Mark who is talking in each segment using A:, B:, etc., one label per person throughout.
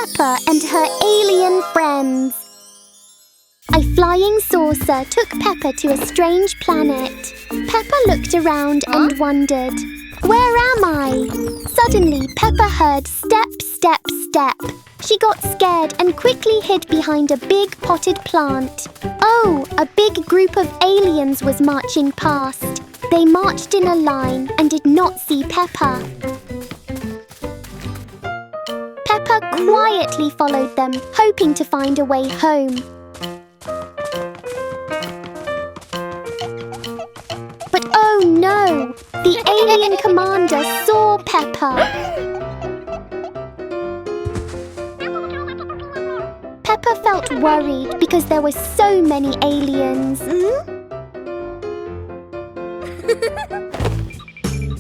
A: Peppa and her alien friends. A flying saucer took Peppa to a strange planet. Peppa looked around and wondered, "Where am I?" Suddenly, Peppa heard step, step, step. She got scared and quickly hid behind a big potted plant. Oh, a big group of aliens was marching past. They marched in a line and did not see Peppa. Peppa quietly followed them, hoping to find a way home. But oh no! The alien commander saw Peppa. Peppa felt worried because there were so many aliens.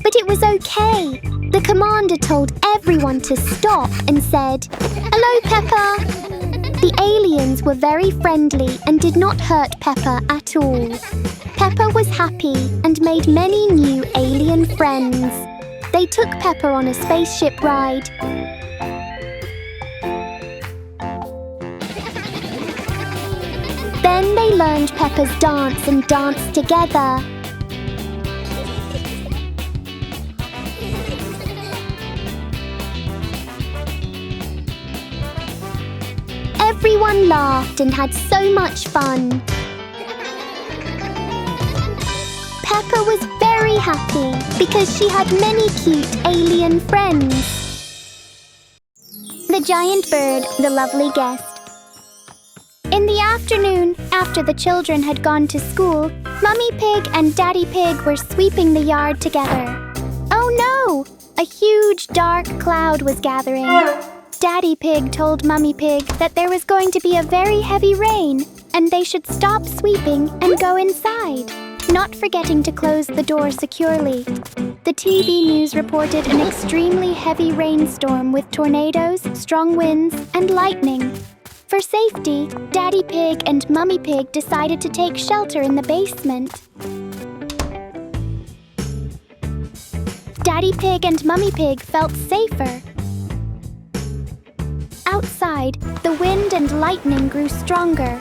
A: But it was okay. The commander told everyone to stop and said, "Hello, Peppa." The aliens were very friendly and did not hurt Peppa at all. Peppa was happy and made many new alien friends. They took Peppa on a spaceship ride. Then they learned Peppa's dance and danced together. Everyone laughed and had so much fun. Peppa was very happy because she had many cute alien friends. The giant bird, the lovely guest. In the afternoon, after the children had gone to school, Mummy Pig and Daddy Pig were sweeping the yard together. Oh no! A huge dark cloud was gathering. Daddy Pig told Mummy Pig that there was going to be a very heavy rain and they should stop sweeping and go inside, not forgetting to close the door securely. The TV news reported an extremely heavy rainstorm with tornadoes, strong winds, and lightning. For safety, Daddy Pig and Mummy Pig decided to take shelter in the basement. Daddy Pig and Mummy Pig felt safer. Outside, the wind and lightning grew stronger.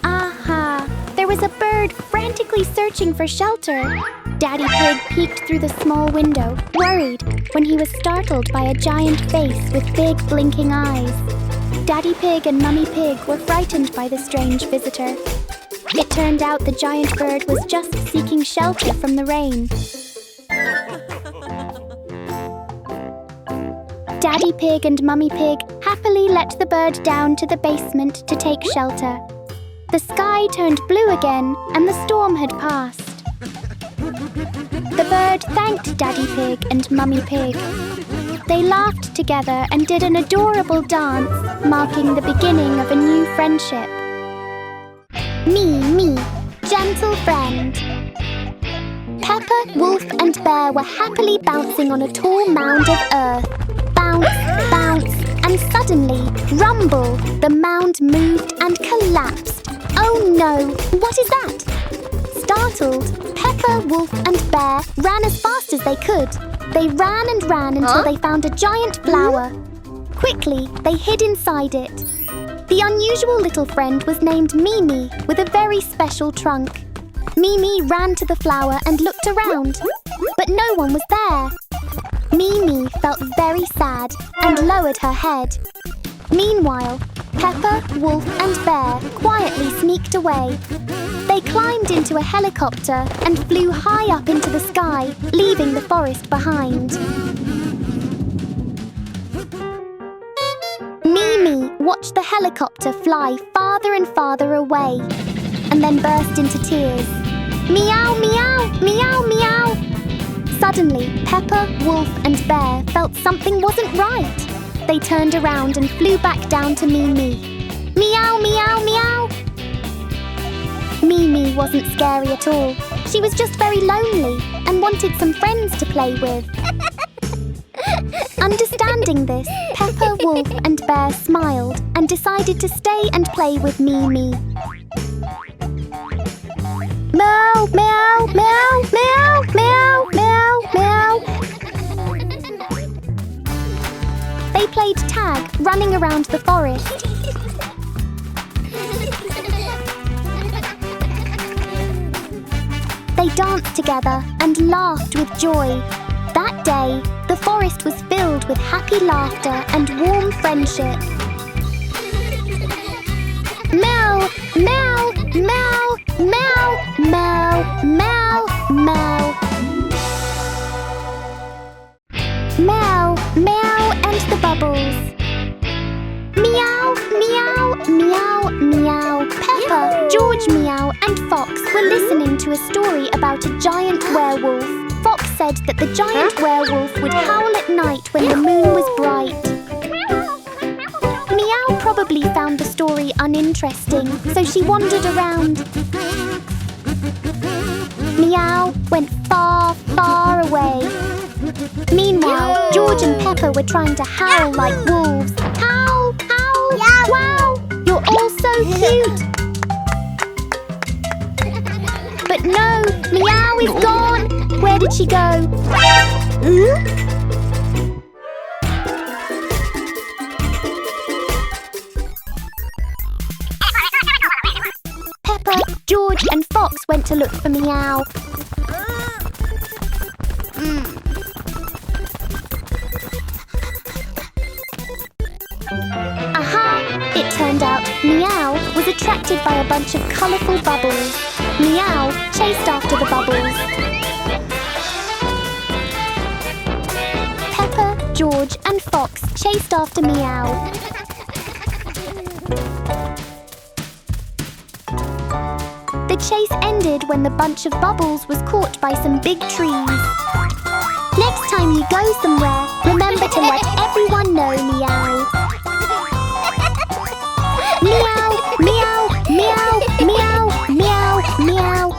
A: Aha! There was a bird frantically searching for shelter. Daddy Pig peeked through the small window, worried, when he was startled by a giant face with big blinking eyes. Daddy Pig and Mummy Pig were frightened by the strange visitor. It turned out the giant bird was just seeking shelter from the rain. Daddy Pig and Mummy Pig happily let the bird down to the basement to take shelter. The sky turned blue again and the storm had passed. The bird thanked Daddy Pig and Mummy Pig. They laughed together and did an adorable dance, marking the beginning of a new friendship. Me, gentle friend. Peppa, Wolf and Bear were happily bouncing on a tall mound of earth. Bounce, bounce, and suddenly, rumble, the mound moved and collapsed. Oh no, what is that? Startled, Peppa, Wolf and Bear ran as fast as they could. They ran and ran until they found a giant flower. Quickly, they hid inside it. The unusual little friend was named Mimi, with a very special trunk. Mimi ran to the flower and looked around, but no one was there. Mimi felt very sad and lowered her head. Meanwhile, Peppa, Wolf and Bear quietly sneaked away. They climbed into a helicopter and flew high up into the sky, leaving the forest behind. Mimi watched the helicopter fly farther and farther away, and then burst into tears. Meow, meow, meow, meow. Suddenly, Peppa, Wolf and Bear felt something wasn't right. They turned around and flew back down to Mimi. Meow, meow, meow. Mimi wasn't scary at all. She was just very lonely and wanted some friends to play with. Understanding this, Peppa, Wolf and Bear smiled and decided to stay and play with Mimi. Meow, meow, meow, meow, meow, meow, meow. They played tag, running around the forest. They danced together and laughed with joy. That day, the forest was filled with happy laughter and warm friendship. Meow, meow, meow, meow, meow, meow, meow. Meow, meow, and the bubbles. Meow, meow, meow, meow. Peppa, George Meow, and Fox were listening to a story about a giant werewolf. Fox said that the giant werewolf would howl at night when the moon was bright. Meow probably found the story uninteresting, so she wandered around. Meow went far, far away. Meanwhile, George and Peppa were trying to howl like wolves. Howl, howl, wow! You're all so cute! But no, Meow is gone! Where did she go? Peppa, George and Fox went to look for Meow. Aha! It turned out Meow was attracted by a bunch of colourful bubbles. Meow chased after the bubbles. Peppa, George and Fox chased after Meow. The chase ended when the bunch of bubbles was caught by some big trees. Next time you go somewhere, remember to let everyone know, Meow. Meow, meow, meow, meow, meow, meow.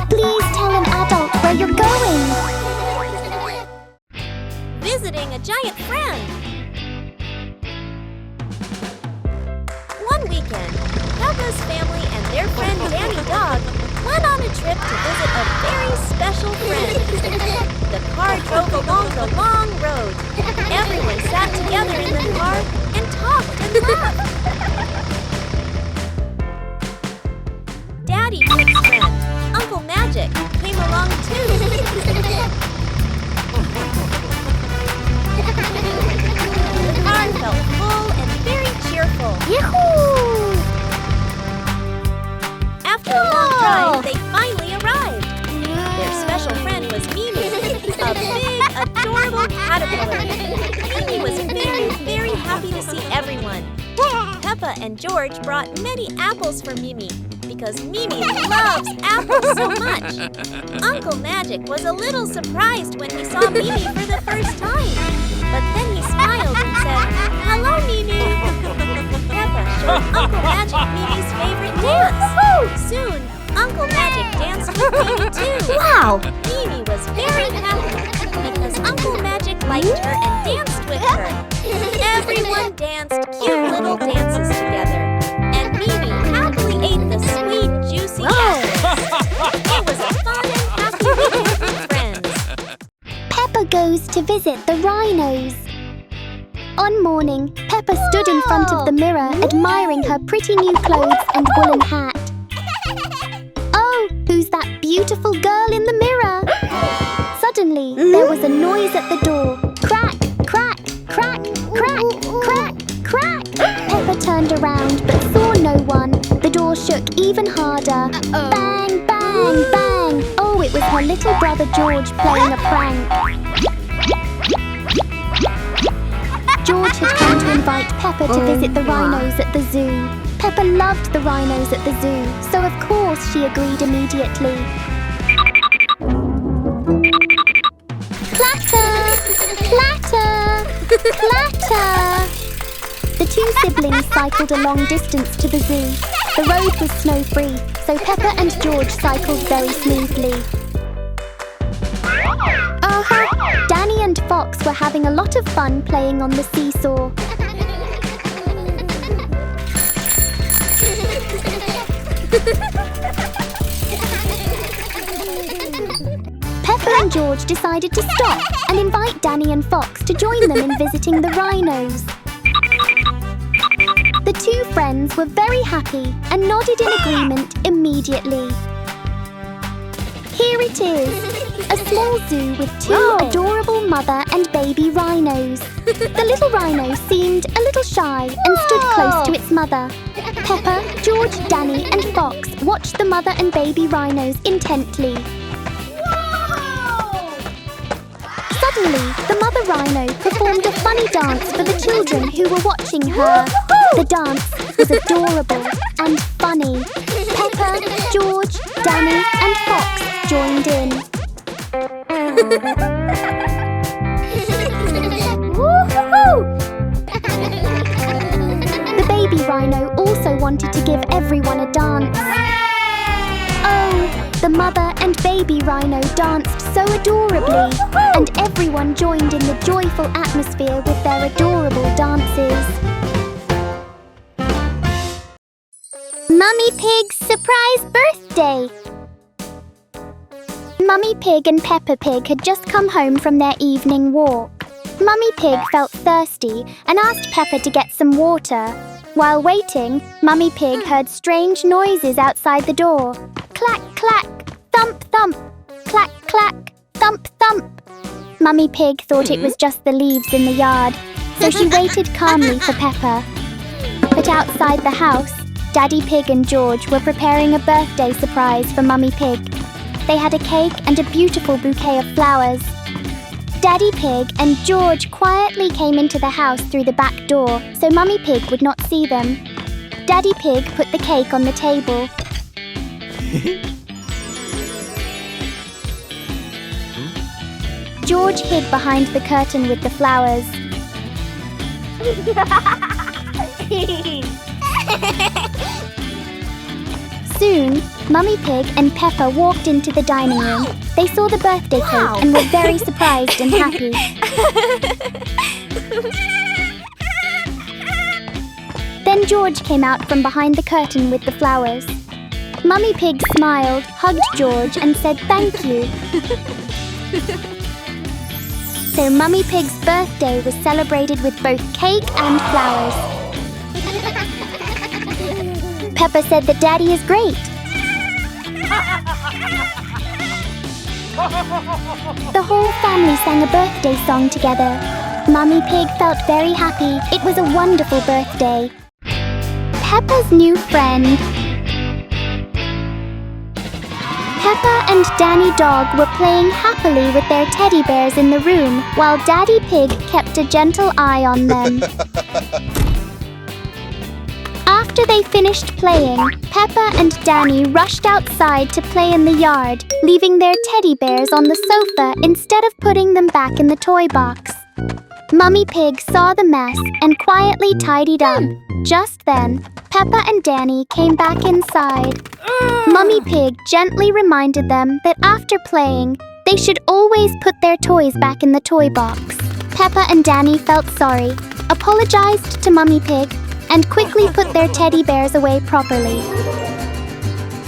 A: Please tell an adult where you're going.
B: Visiting a giant friend. One weekend, Peppa's family and their friend Danny Dog went on a trip to visit a very special friend. The car drove along the long road. Everyone sat together in the car and talked and laughed. Daddy Pig's friend, Uncle Magic, came along too. The car felt full and very cheerful.
A: Yahoo!
B: After a long drive, they finally arrived. Their special friend was Mimi, a big, adorable caterpillar. Mimi was very, very happy to see everyone. Peppa and George brought many apples for Mimi because Mimi loves apples so much. Uncle Magic was a little surprised when he saw Mimi for the first time. But then he smiled and said, "Hello, Mimi." Peppa showed Uncle Magic Mimi's favorite dance. Soon, Uncle Magic danced with Mimi too.
A: Wow!
B: Mimi was very happy because Uncle Magic liked her and danced with her. Everyone danced cute little dances together, and Mimi happily ate the sweet, juicy apples. It was a fun and happy weekend with friends.
A: Peppa goes to visit the rhinos. On morning, Peppa stood in front of the mirror admiring her pretty new clothes and woolen hat. Oh, who's that beautiful girl in the mirror? Suddenly, there was a noise at the door. Crack, crack, crack, crack, crack, crack. Peppa turned around but saw no one. The door shook even harder. Bang, bang, bang. Oh, it was her little brother George playing a prank. George had come to invite Peppa to visit the rhinos at the zoo. Peppa loved the rhinos at the zoo, so of course she agreed immediately. Clatter! Clatter! Clatter! The two siblings cycled a long distance to the zoo. The road was snow-free, so Peppa and George cycled very smoothly. Danny and Fox were having a lot of fun playing on the seesaw. Peppa and George decided to stop and invite Danny and Fox to join them in visiting the rhinos. The two friends were very happy and nodded in agreement immediately. Here it is, a small zoo with two adorable mother and baby rhinos. The little rhino seemed a little shy and stood close to its mother. Peppa, George, Danny and Fox watched the mother and baby rhinos intently. Suddenly, the mother rhino performed a funny dance for the children who were watching her. The dance was adorable and funny. Peppa, George, Danny and Fox joined in. The baby rhino also wanted to give everyone a dance. Oh, the mother and baby rhino danced so adorably, and everyone joined in the joyful atmosphere with their adorable dances. Mummy Pig's surprise birthday! Mummy Pig and Peppa Pig had just come home from their evening walk. Mummy Pig felt thirsty and asked Peppa to get some water. While waiting, Mummy Pig heard strange noises outside the door. Clack, clack, thump, thump, clack, clack, thump, thump. Mummy Pig thought it was just the leaves in the yard, so she waited calmly for Peppa. But outside the house, Daddy Pig and George were preparing a birthday surprise for Mummy Pig. They had a cake and a beautiful bouquet of flowers. Daddy Pig and George quietly came into the house through the back door so Mummy Pig would not see them. Daddy Pig put the cake on the table. George hid behind the curtain with the flowers. Soon, Mummy Pig and Peppa walked into the dining room. They saw the birthday cake and were very surprised and happy. Then George came out from behind the curtain with the flowers. Mummy Pig smiled, hugged George and said thank you. So Mummy Pig's birthday was celebrated with both cake and flowers. Peppa said that Daddy is great. The whole family sang a birthday song together. Mummy Pig felt very happy. It was a wonderful birthday. Peppa's new friend. Peppa and Danny Dog were playing happily with their teddy bears in the room while Daddy Pig kept a gentle eye on them. After they finished playing, Peppa and Danny rushed outside to play in the yard, leaving their teddy bears on the sofa instead of putting them back in the toy box. Mummy Pig saw the mess and quietly tidied up. Just then, Peppa and Danny came back inside. Mummy Pig gently reminded them that after playing, they should always put their toys back in the toy box. Peppa and Danny felt sorry, apologized to Mummy Pig, and quickly put their teddy bears away properly.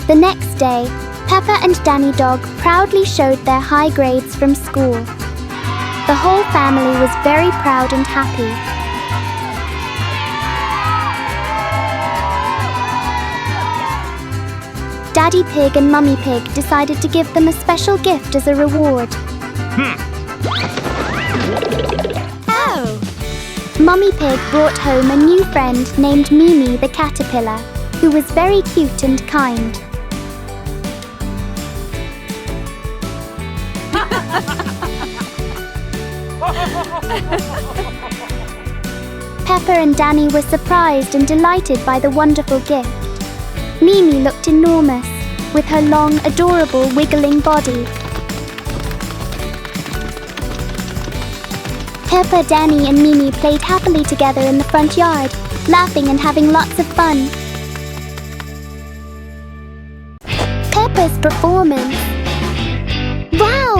A: The next day, Peppa and Danny Dog proudly showed their high grades from school. The whole family was very proud and happy. Daddy Pig and Mummy Pig decided to give them a special gift as a reward.
B: Oh!
A: Mummy Pig brought home a new friend named Mimi the caterpillar, who was very cute and kind. Peppa and Danny were surprised and delighted by the wonderful gift. Mimi looked enormous, with her long, adorable, wiggling body. Peppa, Danny and Mimi played happily together in the front yard, laughing and having lots of fun. Peppa's performance. Wow!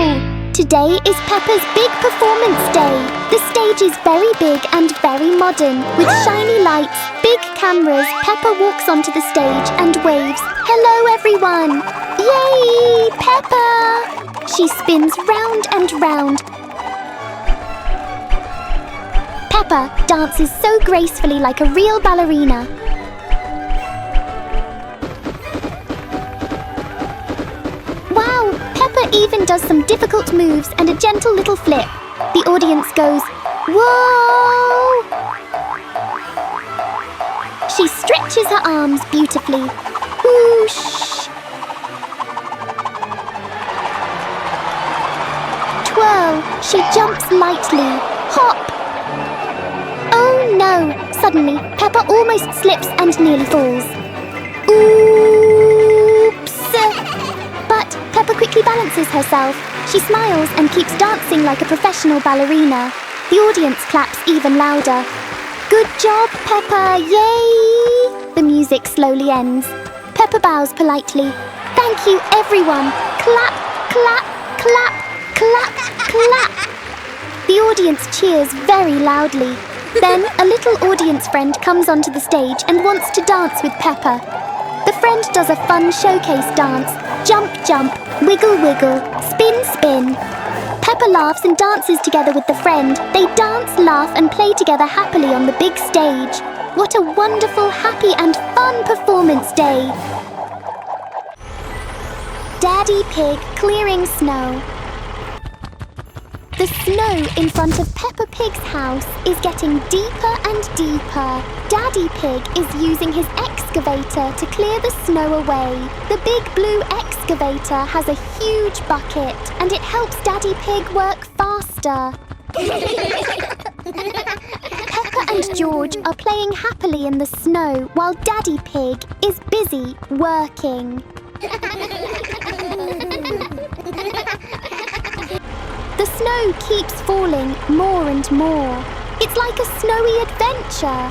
A: Today is Peppa's big performance day. The stage is very big and very modern. With shiny lights, big cameras, Peppa walks onto the stage and waves. Hello everyone! Yay! Peppa! She spins round and round. Peppa dances so gracefully like a real ballerina. Wow, Peppa even does some difficult moves and a gentle little flip. The audience goes, "Whoa!" She stretches her arms beautifully. Whoosh! Twirl, she jumps lightly. Hop! Oh no! Suddenly, Peppa almost slips and nearly falls. Oops! But Peppa quickly balances herself. She smiles and keeps dancing like a professional ballerina. The audience claps even louder. Good job, Peppa! Yay! The music slowly ends. Peppa bows politely. Thank you, everyone! Clap, clap, clap, clap, clap! The audience cheers very loudly. Then a little audience friend comes onto the stage and wants to dance with Peppa. The friend does a fun showcase dance. Jump, jump, wiggle, wiggle, spin, spin. Peppa laughs and dances together with the friend. They dance, laugh and play together happily on the big stage. What a wonderful, happy and fun performance day! Daddy Pig clearing snow. The snow in front of Peppa Pig's house is getting deeper and deeper. Daddy Pig is using his excavator to clear the snow away. The big blue excavator has a huge bucket and it helps Daddy Pig work faster. Peppa and George are playing happily in the snow while Daddy Pig is busy working. The snow keeps falling more and more. It's like a snowy adventure.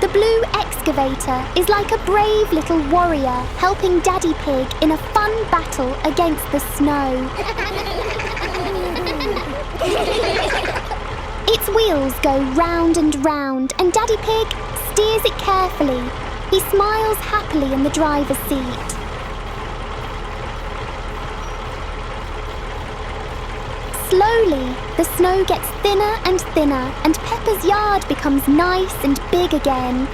A: The blue excavator is like a brave little warrior helping Daddy Pig in a fun battle against the snow. Its wheels go round and round and Daddy Pig steers it carefully. He smiles happily in the driver's seat. Slowly, the snow gets thinner and thinner and Peppa's yard becomes nice and big again.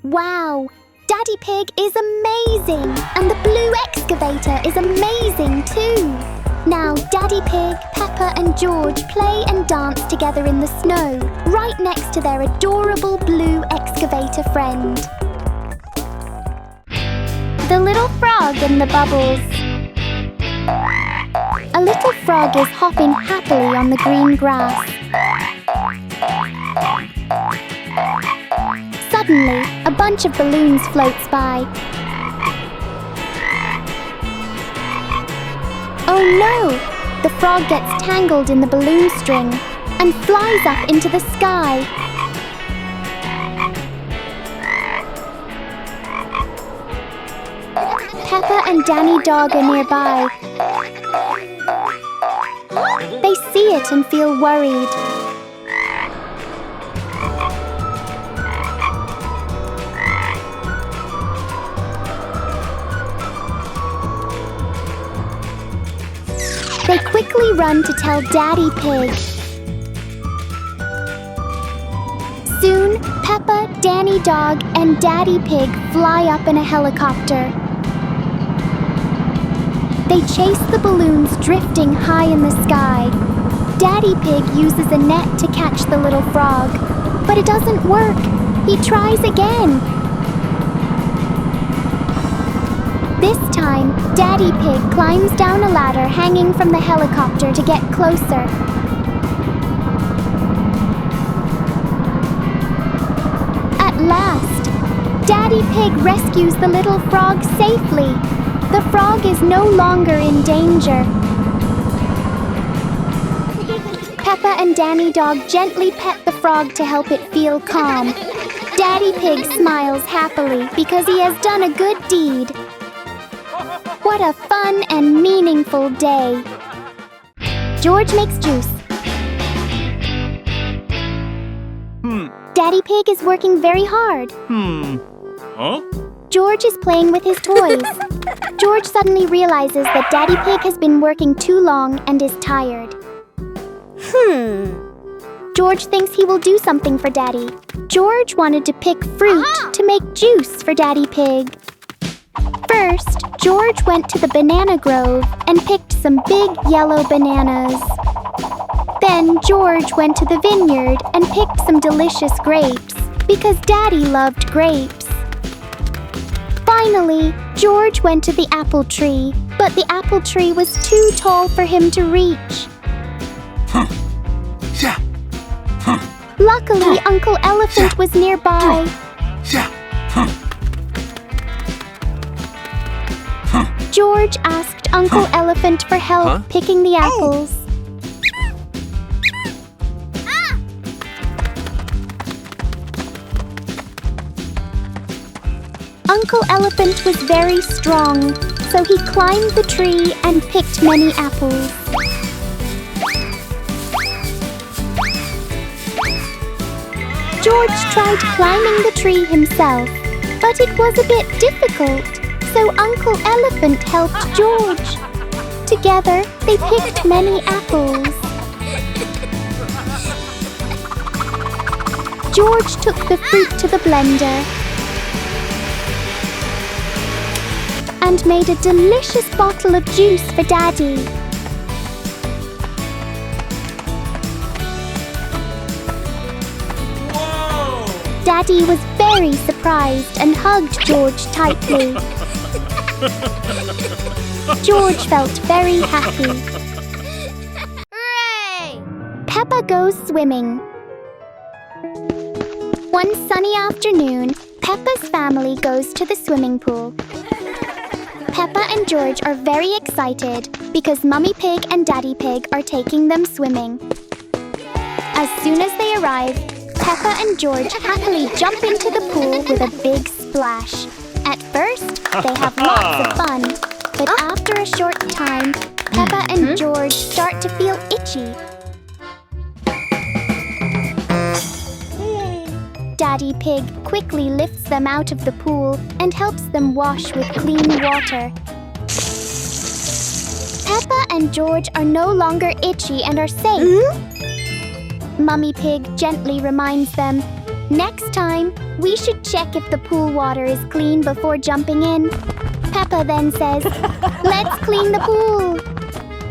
A: Wow! Daddy Pig is amazing! And the blue excavator is amazing too! Now Daddy Pig, Peppa and George play and dance together in the snow, right next to their adorable blue excavator friend. The little frog in the bubbles. A little frog is hopping happily on the green grass. Suddenly, a bunch of balloons floats by. Oh no! The frog gets tangled in the balloon string and flies up into the sky. Peppa and Danny Dog are nearby. They see it and feel worried. They quickly run to tell Daddy Pig. Soon, Peppa, Danny Dog, and Daddy Pig fly up in a helicopter. They chase the balloons drifting high in the sky. Daddy Pig uses a net to catch the little frog, but it doesn't work. He tries again. This time, Daddy Pig climbs down a ladder hanging from the helicopter to get closer. At last, Daddy Pig rescues the little frog safely. The frog is no longer in danger. Peppa and Danny Dog gently pet the frog to help it feel calm. Daddy Pig smiles happily because he has done a good deed. What a fun and meaningful day. George makes juice. Daddy Pig is working very hard.
C: Huh?
A: George is playing with his toys. George suddenly realizes that Daddy Pig has been working too long and is tired. George thinks he will do something for Daddy. George wanted to pick fruit to make juice for Daddy Pig. First, George went to the banana grove and picked some big yellow bananas. Then George went to the vineyard and picked some delicious grapes because Daddy loved grapes. Finally, George went to the apple tree, but the apple tree was too tall for him to reach. Luckily, Uncle Elephant was nearby. George asked Uncle Elephant for help picking the apples. Uncle Elephant was very strong, so he climbed the tree and picked many apples. George tried climbing the tree himself, but it was a bit difficult, so Uncle Elephant helped George. Together, they picked many apples. George took the fruit to the blender and made a delicious bottle of juice for Daddy.
C: Whoa!
A: Daddy was very surprised and hugged George tightly. George felt very happy.
B: Hooray!
A: Peppa goes swimming. One sunny afternoon, Peppa's family goes to the swimming pool. Peppa and George are very excited because Mummy Pig and Daddy Pig are taking them swimming. As soon as they arrive, Peppa and George happily jump into the pool with a big splash. At first, they have lots of fun, but after a short time, Peppa and George start to feel itchy. Daddy Pig quickly lifts them out of the pool and helps them wash with clean water. Peppa and George are no longer itchy and are safe. Mummy Pig gently reminds them, next time, we should check if the pool water is clean before jumping in. Peppa then says, let's clean the pool.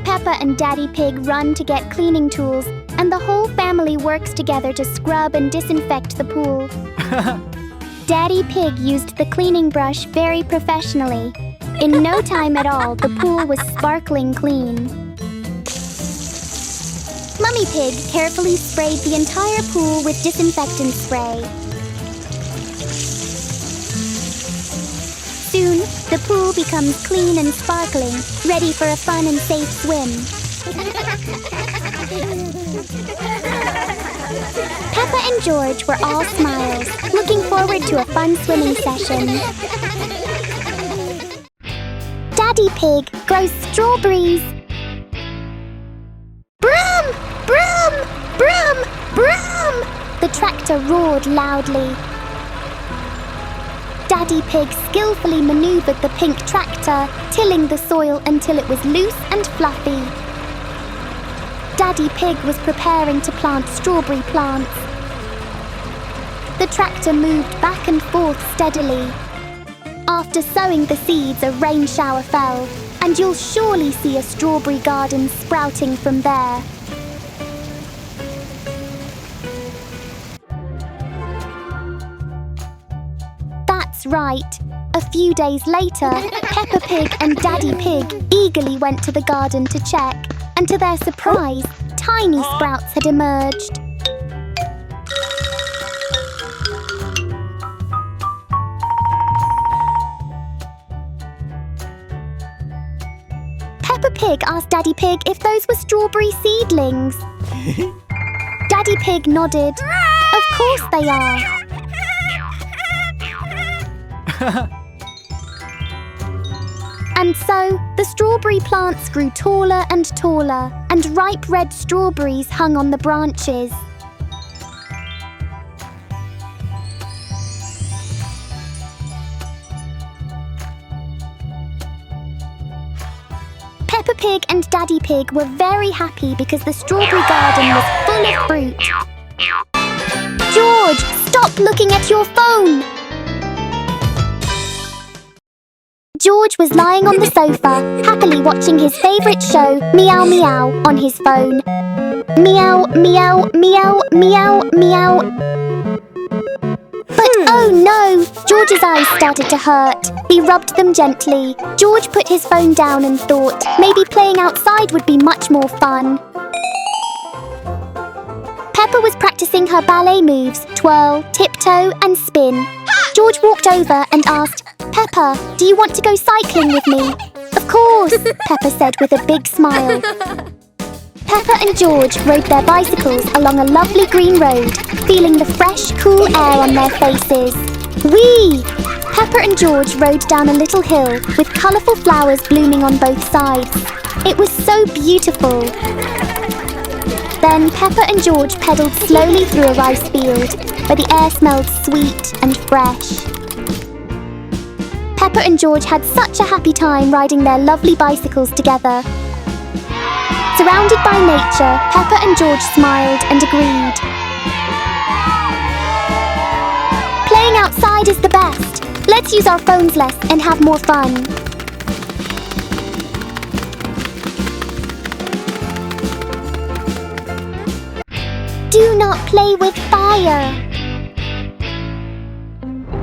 A: Peppa and Daddy Pig run to get cleaning tools, and the whole family works together to scrub and disinfect the pool. Daddy Pig used the cleaning brush very professionally. In no time at all, the pool was sparkling clean. Mummy Pig carefully sprayed the entire pool with disinfectant spray. Soon, the pool becomes clean and sparkling, ready for a fun and safe swim. Peppa and George were all smiles, looking forward to a fun swimming session. Daddy Pig grows strawberries. Brum! Brum! Brum! Brum! The tractor roared loudly. Daddy Pig skillfully maneuvered the pink tractor, tilling the soil until it was loose and fluffy. Daddy Pig was preparing to plant strawberry plants. The tractor moved back and forth steadily. After sowing the seeds, a rain shower fell, and you'll surely see a strawberry garden sprouting from there. That's right. A few days later, Peppa Pig and Daddy Pig eagerly went to the garden to check, and to their surprise, tiny sprouts had emerged. Peppa Pig asked Daddy Pig if those were strawberry seedlings. Daddy Pig nodded. Of course they are. And so, the strawberry plants grew taller and taller, and ripe red strawberries hung on the branches. Peppa Pig and Daddy Pig were very happy because the strawberry garden was full of fruit. George, stop looking at your phone! George was lying on the sofa, happily watching his favourite show, Meow Meow, on his phone. Meow, meow, meow, meow, meow. But oh no! George's eyes started to hurt. He rubbed them gently. George put his phone down and thought maybe playing outside would be much more fun. Peppa was practicing her ballet moves, twirl, tiptoe and spin. George walked over and asked, "Peppa, do you want to go cycling with me?" "Of course," Peppa said with a big smile. Peppa and George rode their bicycles along a lovely green road, feeling the fresh, cool air on their faces. Whee! Peppa and George rode down a little hill with colourful flowers blooming on both sides. It was so beautiful. Then Peppa and George pedalled slowly through a rice field, where the air smelled sweet and fresh. Peppa and George had such a happy time riding their lovely bicycles together. Surrounded by nature, Peppa and George smiled and agreed. Playing outside is the best. Let's use our phones less and have more fun. Do not play with fire.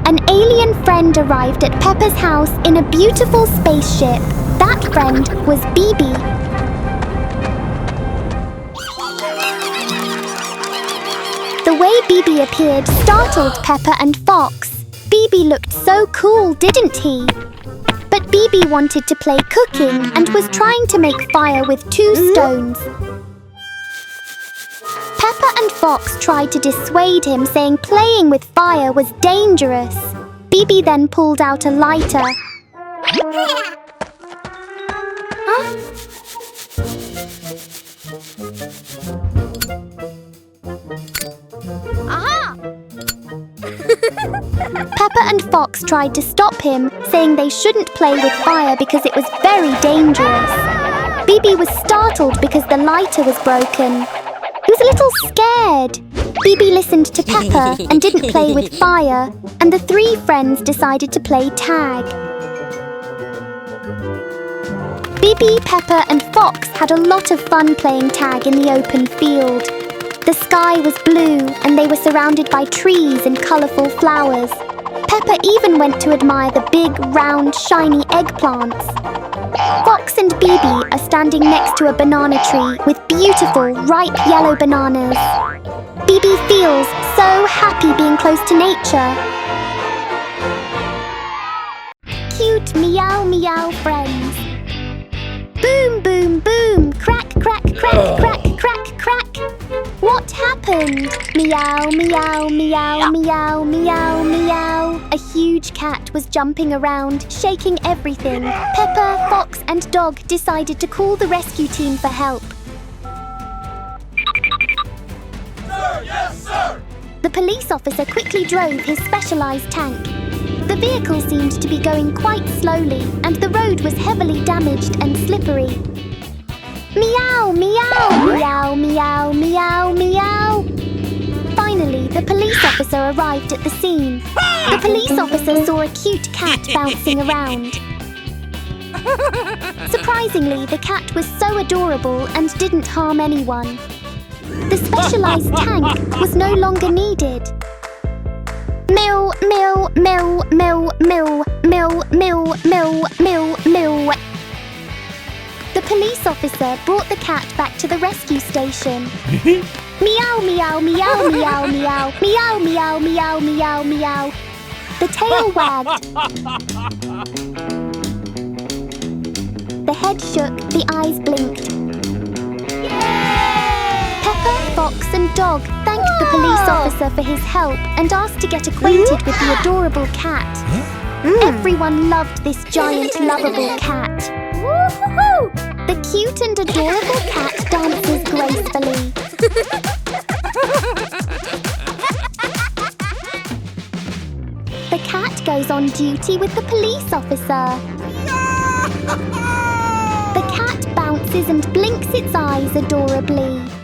A: An alien friend arrived at Peppa's house in a beautiful spaceship. That friend was Bibi. The way Bibi appeared startled Peppa and Fox. Bibi looked so cool, didn't he? But Bibi wanted to play cooking and was trying to make fire with 2 stones. Peppa and Fox tried to dissuade him, saying playing with fire was dangerous. Bibi then pulled out a lighter. Peppa and Fox tried to stop him, saying they shouldn't play with fire because it was very dangerous. Bibi was startled because the lighter was broken. He was a little scared. Bibi listened to Peppa and didn't play with fire, and the 3 friends decided to play tag. Bibi, Peppa and Fox had a lot of fun playing tag in the open field. The sky was blue and they were surrounded by trees and colourful flowers. Peppa even went to admire the big, round, shiny eggplants. Fox and Bibi are standing next to a banana tree with beautiful, ripe yellow bananas. Bibi feels so happy being close to nature. Cute meow meow friends. Boom, boom, boom, crack, crack, crack, crack, crack, crack. What happened? Meow, meow, meow, meow, meow, meow. A huge cat was jumping around, shaking everything. Peppa, Fox and Dog decided to call the rescue team for help.
D: Sir, yes, sir!
A: The police officer quickly drove his specialised tank. The vehicle seemed to be going quite slowly, and the road was heavily damaged and slippery. Meow, meow, meow, meow, meow, meow. Finally, the police officer arrived at the scene. The police officer saw a cute cat bouncing around. Surprisingly, the cat was so adorable and didn't harm anyone. The specialised tank was no longer needed. Meow, meow, meow, meow, meow, meow, meow, meow, meow, meow. The police officer brought the cat back to the rescue station. Meow, meow, meow, meow, meow, meow, meow, meow, meow, meow. The tail wagged. The head shook, the eyes blinked. Peppa, Fox and Dog thanked the police officer for his help and asked to get acquainted with the adorable cat. Everyone loved this giant, lovable cat. The cute and adorable cat dances gracefully. The cat goes on duty with the police officer. The cat bounces bounces and blinks its eyes adorably.